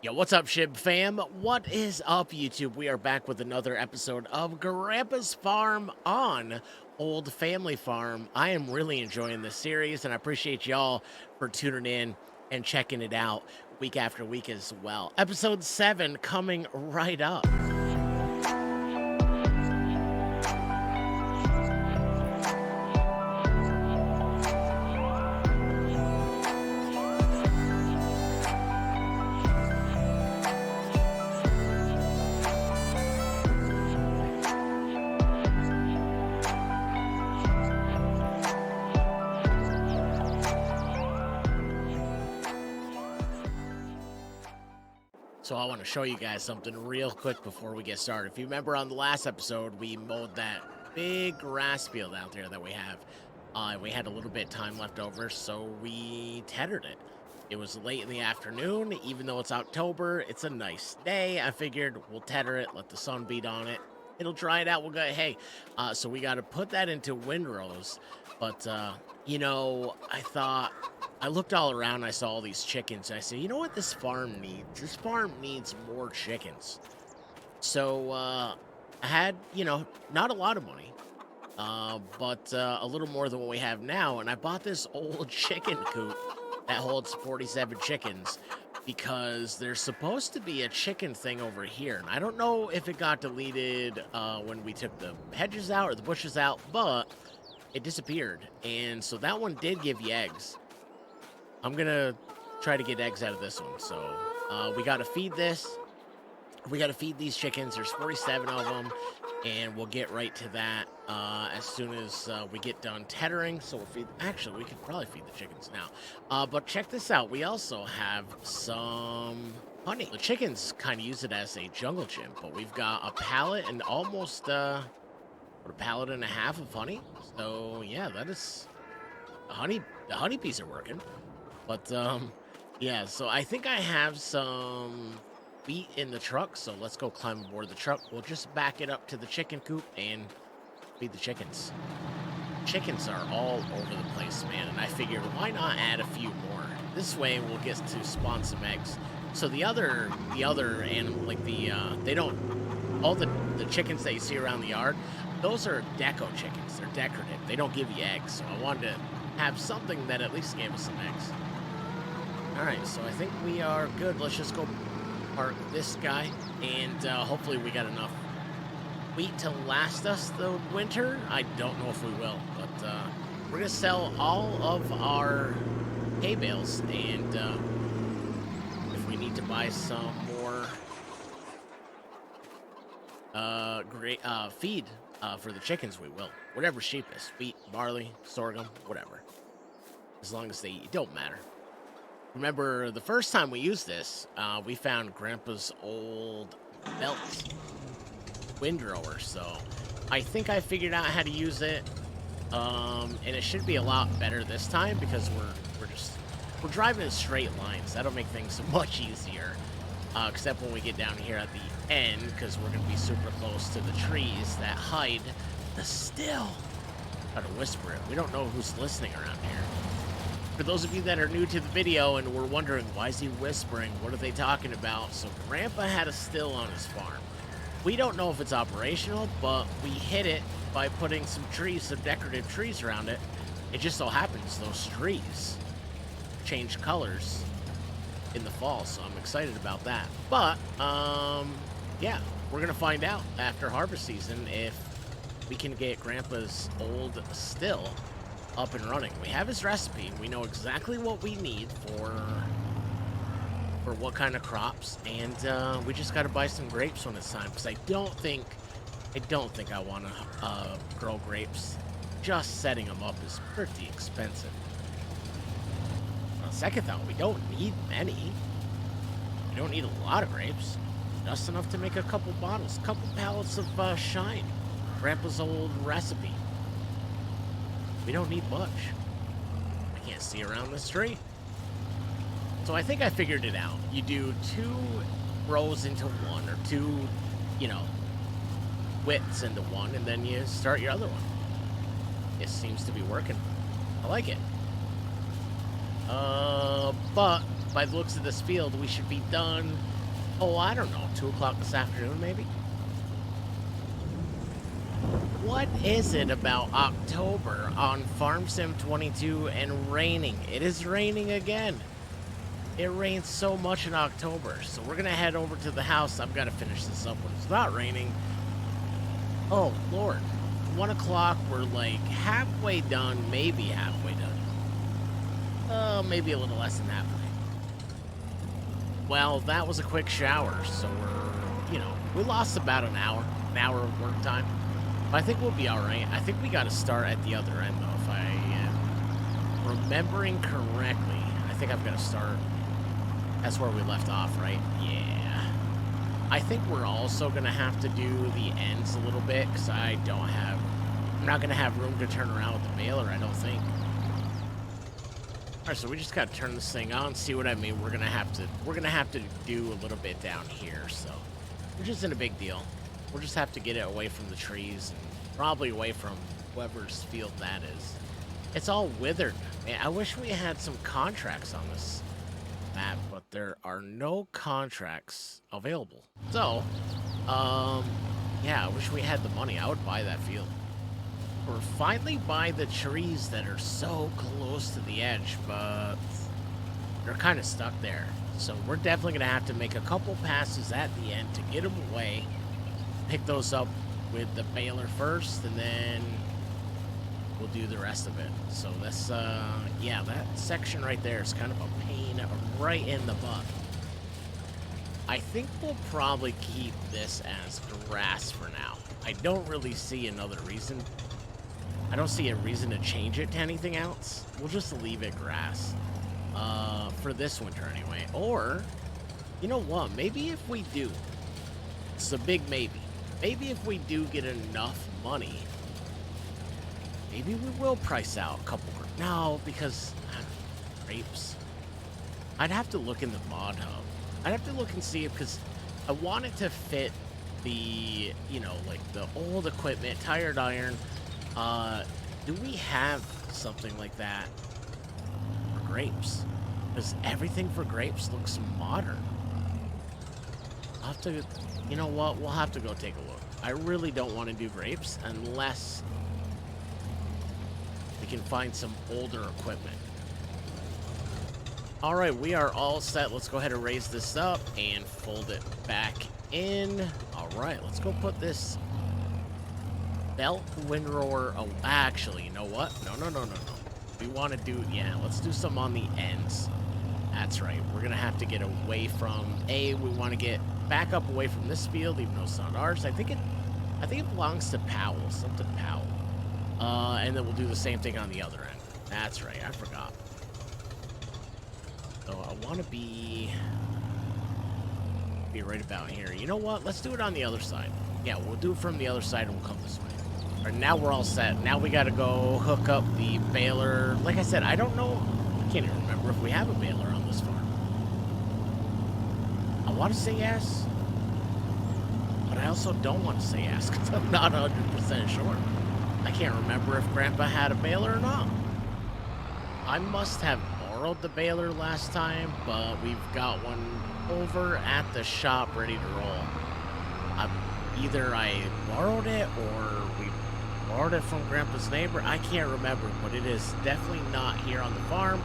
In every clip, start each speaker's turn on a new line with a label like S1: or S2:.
S1: Yo, what's up, Shib fam? What is up, YouTube? We are back with another episode of Grandpa's Farm on Old Family Farm. I am really enjoying this series, and I appreciate y'all for tuning in and checking it out week after week as well. Episode 7 coming right up. So I want to show you guys something real quick before we get started. If you remember on the last episode, we mowed that big grass field out there that we have. We had a little bit of time left over, so we tethered it. It was late in the afternoon. Even though it's October, it's a nice day. I figured we'll tether it, let the sun beat on it. It'll dry it out. We'll go, hey. So we got to put that into windrows. But, I looked all around, I saw all these chickens, and I said, you know what this farm needs? This farm needs more chickens. So, I had, not a lot of money, but a little more than what we have now, and I bought this old chicken coop that holds 47 chickens because there's supposed to be a chicken thing over here, and I don't know if it got deleted when we took the hedges out or the bushes out, but it disappeared, and so that one did give you eggs. I'm gonna try to get eggs out of this one. So we gotta feed this. We gotta feed these chickens. There's 47 of them, and we'll get right to that as soon as we get done tethering. So we'll feed. Actually, we could probably feed the chickens now. But check this out. We also have some honey. The chickens kind of use it as a jungle gym, but we've got a pallet and almost a pallet and a half of honey. So yeah, that is honey. The honeybees are working. But, yeah, so I think I have some wheat in the truck, so let's go climb aboard the truck. We'll just back it up to the chicken coop and feed the chickens. Chickens are all over the place, man, and I figured why not add a few more? This way we'll get to spawn some eggs. So the other animal, like they don't, all the chickens that you see around the yard, those are deco chickens. They're decorative. They don't give you eggs, so I wanted to have something that at least gave us some eggs. Alright, so I think we are good. Let's just go park this guy, and hopefully we got enough wheat to last us the winter. I don't know if we will, but we're going to sell all of our hay bales, and if we need to buy some more feed for the chickens, we will. Whatever's cheapest, wheat, barley, sorghum, whatever. As long as they eat, it don't matter. Remember, the first time we used this, we found Grandpa's old belt windrower, so I think I figured out how to use it, and it should be a lot better this time because we're driving in straight lines. That'll make things much easier, except when we get down here at the end, because we're going to be super close to the trees that hide the still. How to whisper it. We don't know who's listening around here. For those of you that are new to the video and were wondering, why is he whispering? What are they talking about? So Grandpa had a still on his farm. We don't know if it's operational, but we hid it by putting some trees, some decorative trees around it. It just so happens those trees change colors in the fall, so I'm excited about that. But, yeah, we're going to find out after harvest season if we can get Grandpa's old still up and running. We have his recipe. We know exactly what we need for what kind of crops, and we just got to buy some grapes when it's time. Because I don't think I want to grow grapes. Just setting them up is pretty expensive. On second thought, we don't need many. We don't need a lot of grapes. Just enough to make a couple bottles, couple pallets of Shine, Grandpa's old recipe. We don't need much. I can't see around this tree. So I think I figured it out. You do 2 rows into one, or 2, widths into one, and then you start your other one. It seems to be working. I like it. But by the looks of this field, we should be done, oh, I don't know, 2 o'clock this afternoon, maybe? What is it about October on Farm Sim 22 and raining? It is raining again. It rains so much in October, so we're gonna head over to the house. I've got to finish this up when it's not raining. Oh, Lord. 1 o'clock, we're like halfway done, maybe halfway done. Maybe a little less than halfway. Well, that was a quick shower, so we lost about an hour of work time. But I think we'll be all right. I think we got to start at the other end, though, if I am remembering correctly. I think I've got to start. That's where we left off, right? Yeah. I think we're also going to have to do the ends a little bit, because I'm not going to have room to turn around with the baler, I don't think. All right, so we just got to turn this thing on, see what I mean. We're going to have to do a little bit down here, so, which isn't a big deal. We'll just have to get it away from the trees and probably away from whoever's field that is. It's all withered. Man, I wish we had some contracts on this map, but there are no contracts available. So, yeah, I wish we had the money. I would buy that field. Or finally buy the trees that are so close to the edge, but they're kind of stuck there. So we're definitely going to have to make a couple passes at the end to get them away. Pick those up with the baler first, and then we'll do the rest of it. So that's, yeah, that section right there is kind of a pain right in the butt. I think we'll probably keep this as grass for now. I don't really see another reason. I don't see a reason to change it to anything else. We'll just leave it grass. For this winter anyway. Or, you know what? Maybe if we do, it's a big maybe. Maybe if we do get enough money, maybe we will price out a couple. No, because grapes. I'd have to look in the mod hub. I'd have to look and see it because I want it to fit the, like the old equipment, tired iron. Do we have something like that for grapes? Because everything for grapes looks modern. I'll have to, you know what? We'll have to go take a look. I really don't want to do grapes unless we can find some older equipment. All right, we are all set. Let's go ahead and raise this up and fold it back in. All right, let's go put this belt windrower. Oh, actually, you know what? No. We want to do, yeah, let's do some on the ends. That's right. We're going to have to get away from, we want to get back up away from this field, even though it's not ours. I think it belongs to Powell, something Powell. And then we'll do the same thing on the other end. That's right. I forgot. So I want to be right about here. You know what? Let's do it on the other side. Yeah, we'll do it from the other side and we'll come this way. All right, now we're all set. Now we got to go hook up the baler. Like I said, I don't know. I can't even remember if we have a baler on this farm. I want to say yes, but I also don't want to say yes because I'm not 100% sure. I can't remember if Grandpa had a baler or not. I must have borrowed the baler last time, but we've got one over at the shop ready to roll. Either I borrowed it or we borrowed it from Grandpa's neighbor. I can't remember, but it is definitely not here on the farm.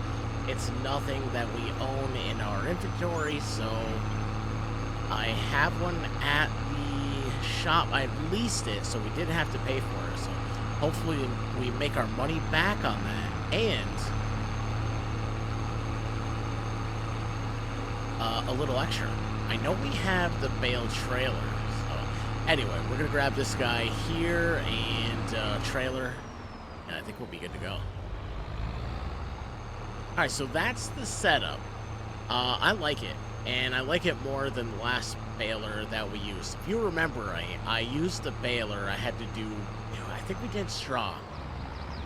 S1: It's nothing that we own in our inventory, so I have one at the shop. I leased it, so we didn't have to pay for it. So hopefully we make our money back on that. And a little extra. I know we have the bale trailer. So anyway, we're going to grab this guy here and trailer. And I think we'll be good to go. Alright, so that's the setup. I like it. And I like it more than the last baler that we used. If you remember, I used the baler. I had to do, I think we did straw.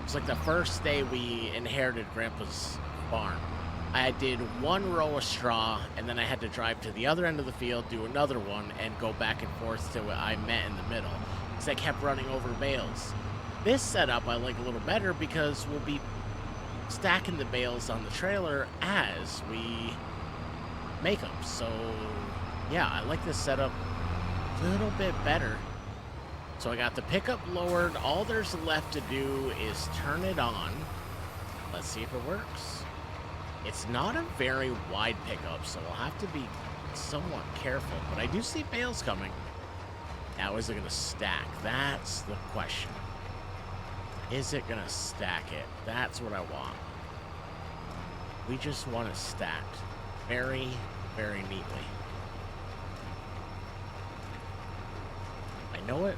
S1: It's like the first day we inherited Grandpa's farm. I did one row of straw, and then I had to drive to the other end of the field, do another one, and go back and forth till I met in the middle. Because I kept running over bales. This setup I like a little better because we'll be stacking the bales on the trailer as we make them. So, yeah, I like this setup a little bit better. So I got the pickup lowered. All there's left to do is turn it on. Let's see if it works. It's not a very wide pickup, so I'll have to be somewhat careful. But I do see bales coming. Now, is it going to stack? That's the question. Is it going to stack it? That's what I want. We just want it stacked very, very neatly. I know it.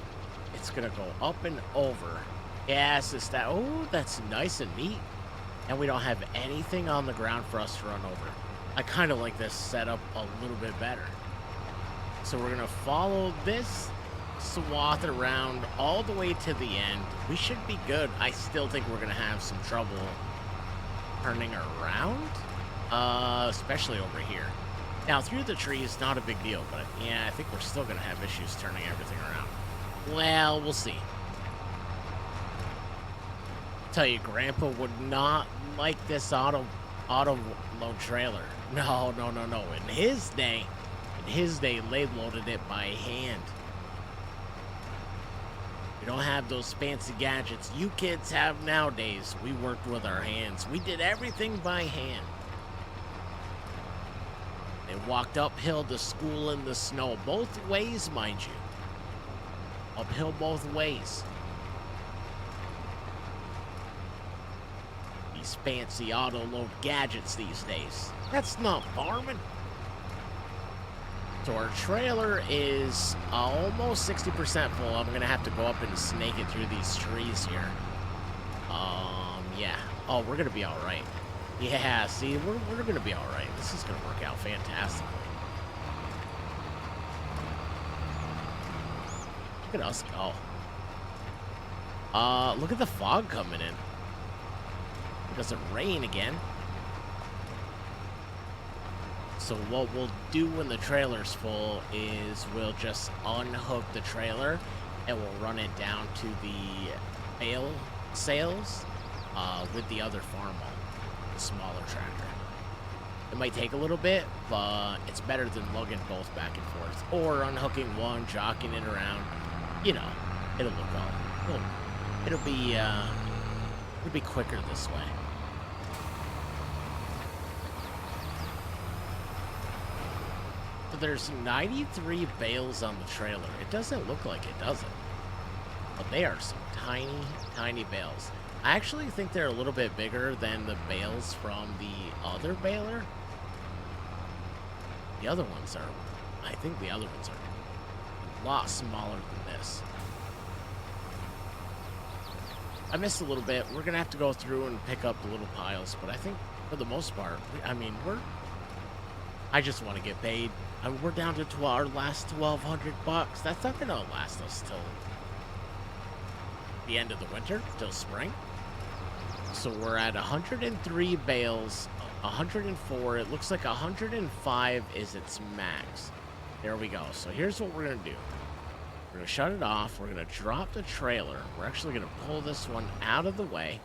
S1: It's going to go up and over. Yes, it's that. Oh, that's nice and neat. And we don't have anything on the ground for us to run over. I kind of like this setup a little bit better. So we're going to follow this swath around all the way to the end. We should be good. I still think we're going to have some trouble turning around, especially over here. Now, through the trees, not a big deal, but yeah, I think we're still going to have issues turning everything around. Well, we'll see. Tell you, Grandpa would not like this auto load trailer. No. In his day, they loaded it by hand. We don't have those fancy gadgets you kids have nowadays. We worked with our hands. We did everything by hand. They walked uphill to school in the snow. Both ways, mind you. Uphill both ways. These fancy auto load gadgets these days. That's not farming. So our trailer is almost 60% full. I'm going to have to go up and snake it through these trees here. Yeah. Oh, we're going to be all right. Yeah, see, we're going to be all right. This is going to work out fantastically. Look at us go. Look at the fog coming in. It doesn't rain again. So what we'll do when the trailer's full is we'll just unhook the trailer and we'll run it down to the bale sales with the other farm wall, the smaller tractor. It might take a little bit, but it's better than lugging both back and forth or unhooking one, jockeying it around. You know, it'll look all. It'll be quicker this way. So there's 93 bales on the trailer. It doesn't look like it, does it? But they are some tiny, tiny bales. I actually think they're a little bit bigger than the bales from the other baler. The other ones are, I think the other ones are a lot smaller than this. I missed a little bit. We're going to have to go through and pick up the little piles, but I think for the most part, I just want to get paid. We're down to our last $1,200. That's not going to last us till the end of the winter, till spring. So we're at 103 bales, 104. It looks like 105 is its max. There we go. So here's what we're going to do. We're going to shut it off. We're going to drop the trailer. We're actually going to pull this one out of the way.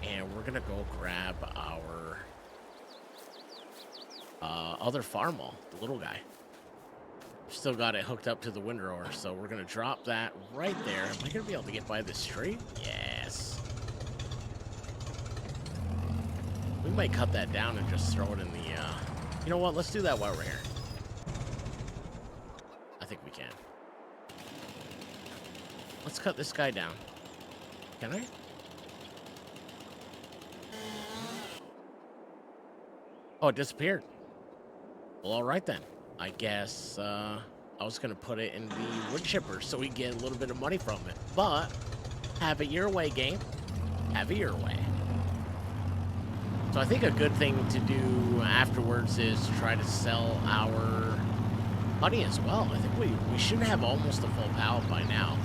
S1: And we're going to go grab our other farm wall, the little guy. Still got it hooked up to the windrower, so we're going to drop that right there. Am I going to be able to get by this tree? Yes. We might cut that down and just throw it in the... You know what? Let's do that while we're here. I think we can. Let's cut this guy down. Can I? Oh, it disappeared. Well, all right then. I guess I was going to put it in the wood chipper so we get a little bit of money from it. But have it your way, game. Have it your way. So I think a good thing to do afterwards is to try to sell our money as well. I think we should have almost a full pallet by now.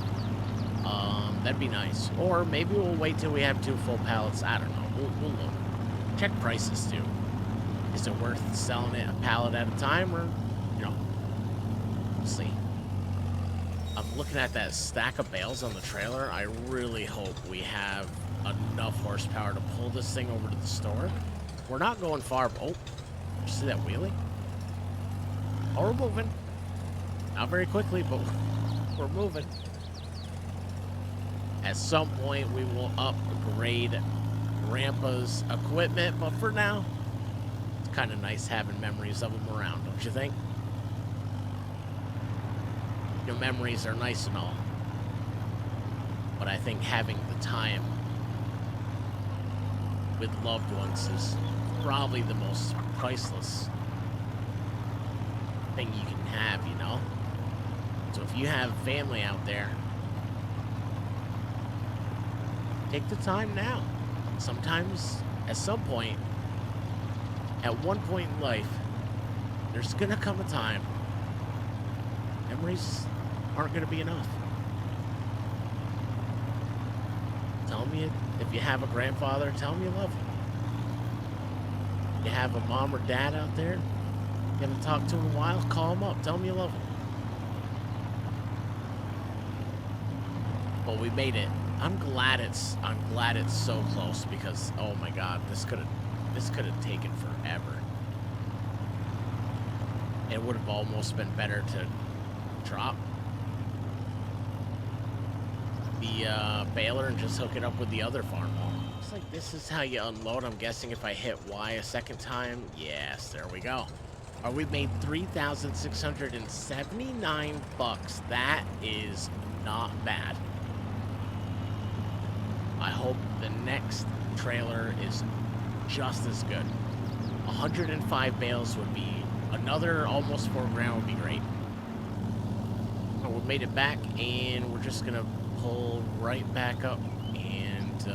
S1: That'd be nice. Or maybe we'll wait till we have 2 full pallets. I don't know. We'll look. Check prices too. Is it worth selling it a pallet at a time, or, you know, we'll see. I'm looking at that stack of bales on the trailer, I really hope we have enough horsepower to pull this thing over to the store. We're not going far. Oh, you see that wheelie? Oh, we're moving. Not very quickly, but we're moving. At some point, we will upgrade Grandpa's equipment, but for now, it's kind of nice having memories of him around, don't you think? Your memories are nice and all, but I think having the time with loved ones is probably the most priceless thing you can have, you know? So if you have family out there, take the time now. Sometimes, at some point, at one point in life, there's gonna come a time memories aren't gonna be enough. Tell me if you have a grandfather, tell him you love him. You have a mom or dad out there, you haven't talked to him in a while, call him up, tell him you love him. Well, we made it. I'm glad it's so close because oh my god, this could have taken forever. It would have almost been better to drop the baler and just hook it up with the other farm wall. Looks like this is how you unload. I'm guessing if I hit Y a second time. Yes, there we go. We made 3,679 bucks. That is not bad. I hope the next trailer is just as good. 105 bales would be another almost $4,000 would be great. Oh, we made it back, and we're just gonna pull right back up and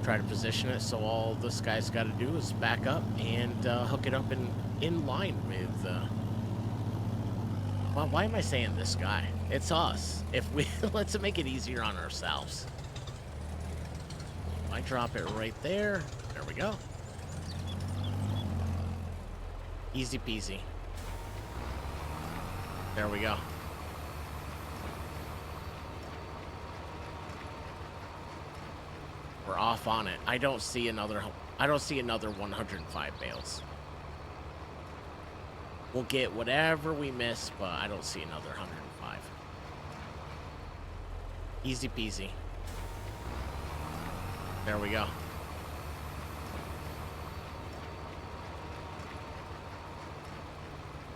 S1: try to position it. So all this guy's got to do is back up and hook it up in line with. Well, why am I saying this guy? It's us. If we let's make it easier on ourselves. I drop it right there. There we go. Easy peasy. There we go. We're off on it. I don't see another 105 bales. We'll get whatever we miss, but I don't see another 105. Easy peasy. There we go.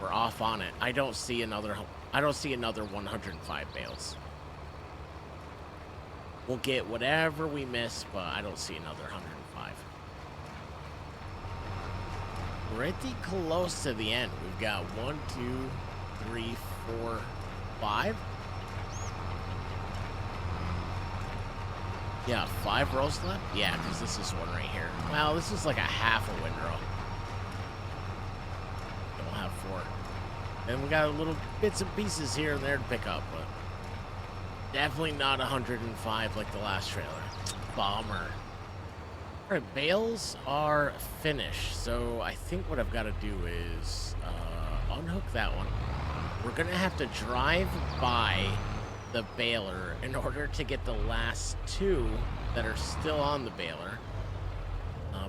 S1: We're off on it. I don't see another 105 bales. We'll get whatever we miss, but I don't see another 105. Pretty close to the end. We've got 1, 2, 3, 4, 5. Yeah, 5 rows left? Yeah, because this is one right here. Well, this is like a half a windrow. We'll have 4. And we got little bits and pieces here and there to pick up, but definitely not 105 like the last trailer. Bummer. All right, bales are finished, so I think what I've got to do is unhook that one. We're going to have to drive by the baler in order to get the last 2 that are still on the baler.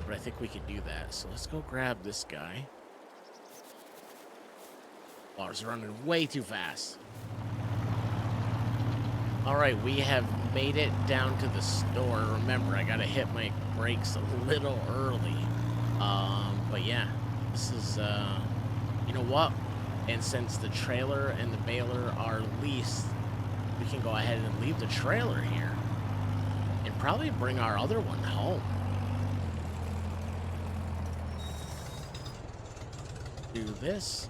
S1: But I think we can do that. So let's go grab this guy. Oh, I was running way too fast. All right, we have made it down to the store. Remember, I got to hit my brakes a little early. But yeah, this is, you know what? And since the trailer and the baler are leased, we can go ahead and leave the trailer here and probably bring our other one home. Do this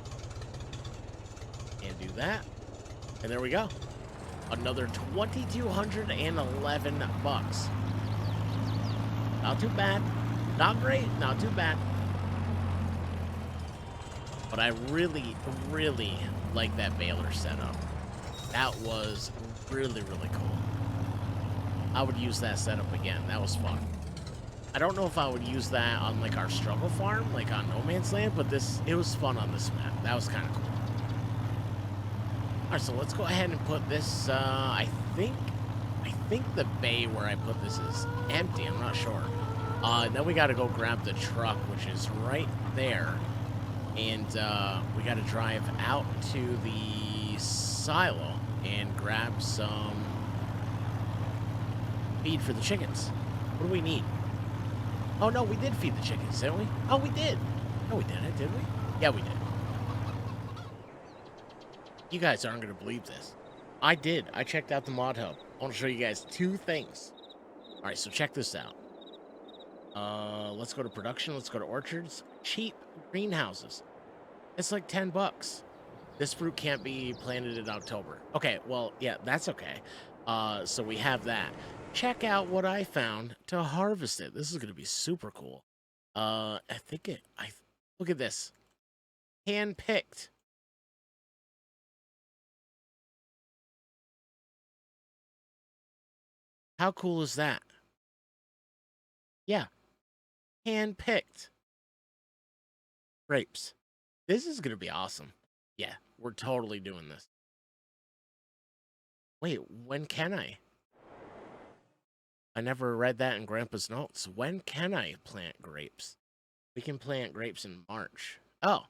S1: and do that. And there we go. Another 2,211 bucks. Not too bad. Not great, not too bad. But I really, really like that baler setup. That was really, really cool. I would use that setup again. That was fun. I don't know if I would use that on like our struggle farm, like on No Man's Land, but it was fun on this map. That was kind of cool. All right, so let's go ahead and put this. I think the bay where I put this is empty. I'm not sure. Then we got to go grab the truck, which is right there, and we got to drive out to the silo and grab some feed for the chickens. What do we need? Oh no, we did feed the chickens, didn't we? Oh, we did. No, we didn't, did we? Yeah, we did. You guys aren't going to believe this. I did. I checked out the mod hub. I want to show you guys two things. All right, so check this out. Let's go to production. Let's go to orchards. Cheap greenhouses. It's like 10 bucks. This fruit can't be planted in October. Okay, well, yeah, that's okay. So we have that. Check out what I found to harvest it. This is going to be super cool. Look at this. Hand-picked. How cool is that? Yeah. Hand-picked grapes. This is going to be awesome. Yeah, we're totally doing this. Wait, when can I? I never read that in Grandpa's notes. When can I plant grapes? We can plant grapes in March. Oh.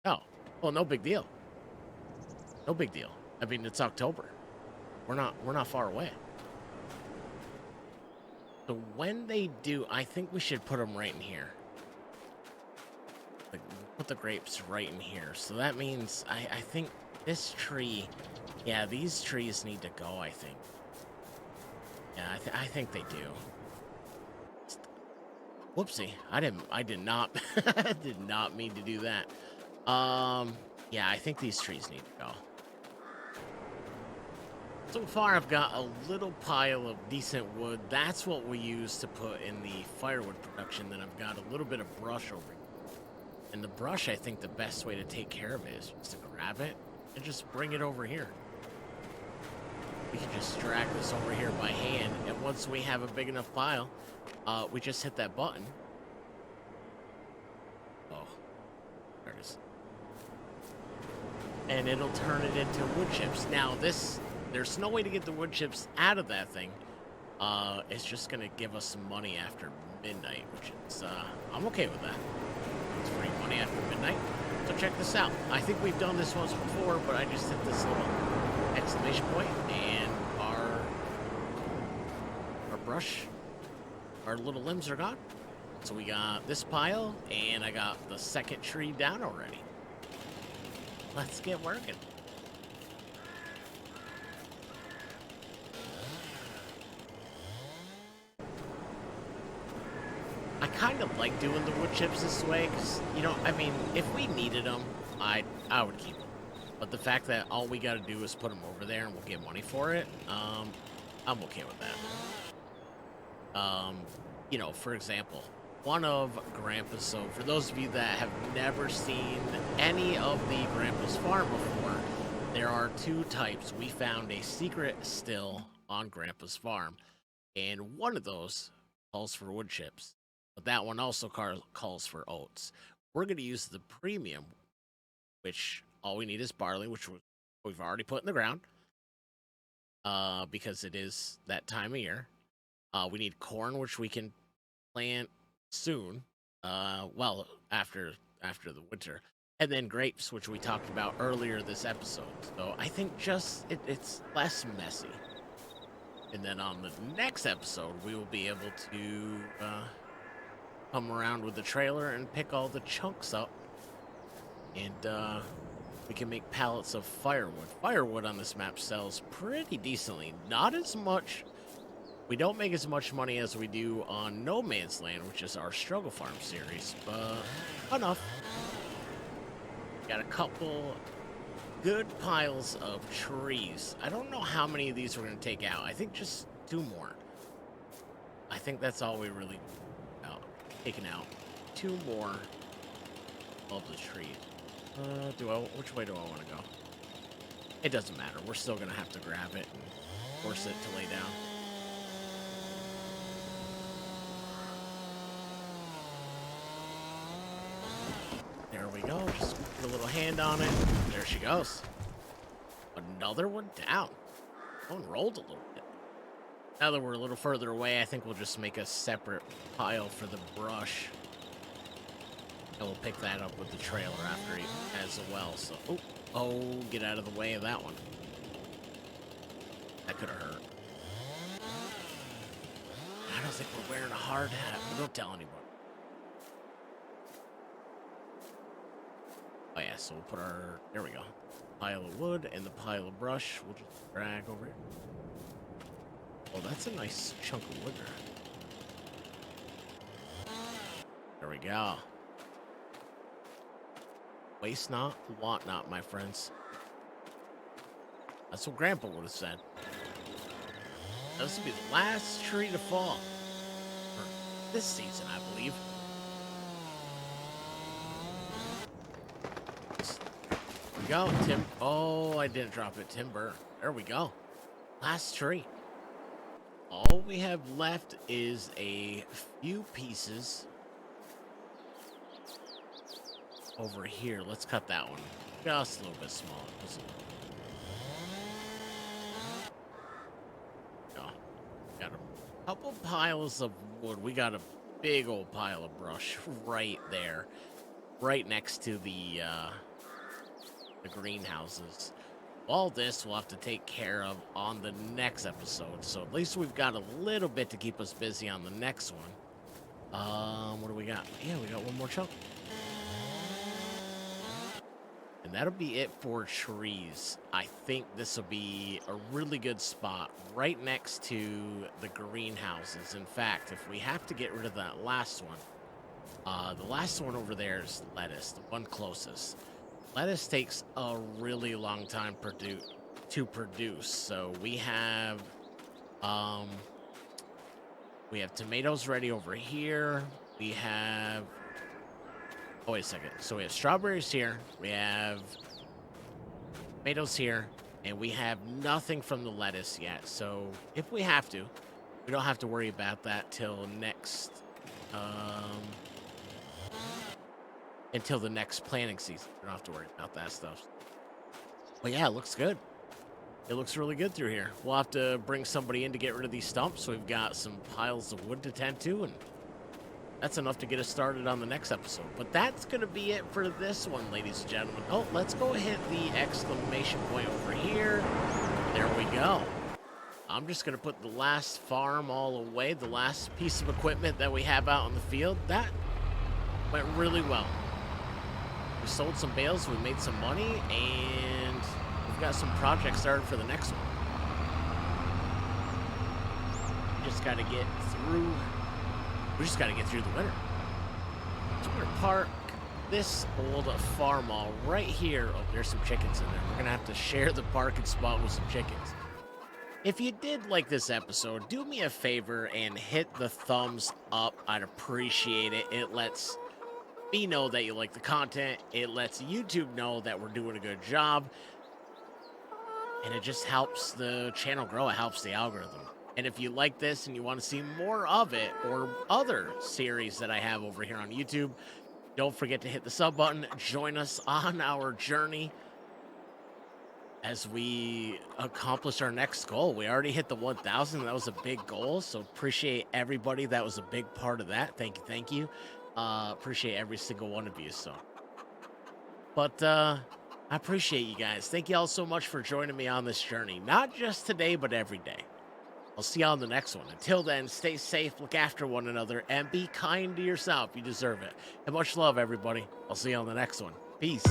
S1: Well, no big deal. No big deal. I mean, it's October. We're not far away. So when they do, I think we should put them right in here. Like, put the grapes right in here. So that means I think this tree, yeah, these trees need to go, I think. Yeah, I think they do. Whoopsie. I did not did not mean to do that. Yeah, I think these trees need to go. So far, I've got a little pile of decent wood. That's what we use to put in the firewood production. Then I've got a little bit of brush over here. And the brush, I think the best way to take care of it is just to grab it and just bring it over here. We can just drag this over here by hand, and once we have a big enough pile, we just hit that button. Oh, there it is. And it'll turn it into wood chips. Now there's no way to get the wood chips out of that thing. It's just gonna give us some money after midnight, which is, I'm okay with that. It's free money after midnight. So check this out. I think we've done this once before, but I just hit this little exclamation point, and our brush, our little limbs are gone. So we got this pile, and I got the second tree down already. Let's get working. I kind of like doing the wood chips this way, because, you know, I mean, if we needed them, I would keep them. But the fact that all we got to do is put them over there and we'll get money for it, I'm okay with that. You know, for example, one of Grandpa's, so for those of you that have never seen any of the Grandpa's farm before, there are two types. We found a secret still on Grandpa's farm, and one of those calls for wood chips, but that one also calls for oats. We're going to use the premium, which all we need is barley, which we've already put in the ground, because it is that time of year. We need corn, which we can plant soon, well, after the winter, and then grapes, which we talked about earlier this episode. So I think just it's less messy. And then on the next episode, we will be able to come around with the trailer and pick all the chunks up, and we can make pallets of firewood. Firewood on this map sells pretty decently. Not as much. We don't make as much money as we do on No Man's Land, which is our Struggle Farm series, but enough. Got a couple good piles of trees. I don't know how many of these we're going to take out. I think just 2 more. I think that's all we really taken out. 2 more of the trees. Which way do I want to go? It doesn't matter. We're still going to have to grab it and force it to lay down. There we go. Just put a little hand on it. There she goes. Another one down. One rolled a little bit. Now that we're a little further away, I think we'll just make a separate pile for the brush. And we'll pick that up with the trailer after as well. So, oh, get out of the way of that one. That could have hurt. I don't think we're wearing a hard hat, but don't tell anyone. Oh yeah, so we'll put our, there we go, pile of wood and the pile of brush. We'll just drag over it. Oh, that's a nice chunk of wood there we go. Waste not, want not, my friends. That's what Grandpa would have said. This will be the last tree to fall for this season, I believe. There we go, Tim. Oh, I didn't drop it. Timber. There we go. Last tree. All we have left is a few pieces over here. Let's cut that one just a little bit smaller. Got a couple piles of wood. We got a big old pile of brush right there, right next to the greenhouses. All this we'll have to take care of on the next episode, so at least we've got a little bit to keep us busy on the next one. What do we got? Yeah, we got one more chunk. And that'll be it for trees. I think this will be a really good spot right next to the greenhouses. In fact, if we have to get rid of that last one, the last one over there is lettuce, the one closest. Lettuce takes a really long time to produce. So we have tomatoes ready over here. We have, oh, wait a second. So we have strawberries here. We have tomatoes here. And we have nothing from the lettuce yet. So if we have to, we don't have to worry about that till next, until the next planting season. We don't have to worry about that stuff. But yeah, it looks good. It looks really good through here. We'll have to bring somebody in to get rid of these stumps. So we've got some piles of wood to tend to, and that's enough to get us started on the next episode. But that's going to be it for this one, ladies and gentlemen. Oh, let's go hit the exclamation point over here. There we go. I'm just going to put the last farm all away, the last piece of equipment that we have out in the field. That went really well. We sold some bales, we made some money, and we've got some projects started for the next one. We just got to get through the winter. So we're going to park this old farm mall right here. Oh, there's some chickens in there. We're going to have to share the parking spot with some chickens. If you did like this episode, do me a favor and hit the thumbs up. I'd appreciate it. It lets me know that you like the content. It lets YouTube know that we're doing a good job. And it just helps the channel grow. It helps the algorithm. And if you like this and you want to see more of it or other series that I have over here on YouTube, don't forget to hit the sub button. Join us on our journey as we accomplish our next goal. We already hit the 1,000. That was a big goal. So appreciate everybody. That was a big part of that. Thank you. Thank you. Appreciate every single one of you. So, but I appreciate you guys. Thank you all so much for joining me on this journey. Not just today, but every day. I'll see you on the next one. Until then, stay safe, look after one another, and be kind to yourself. You deserve it. And much love, everybody. I'll see you on the next one. Peace.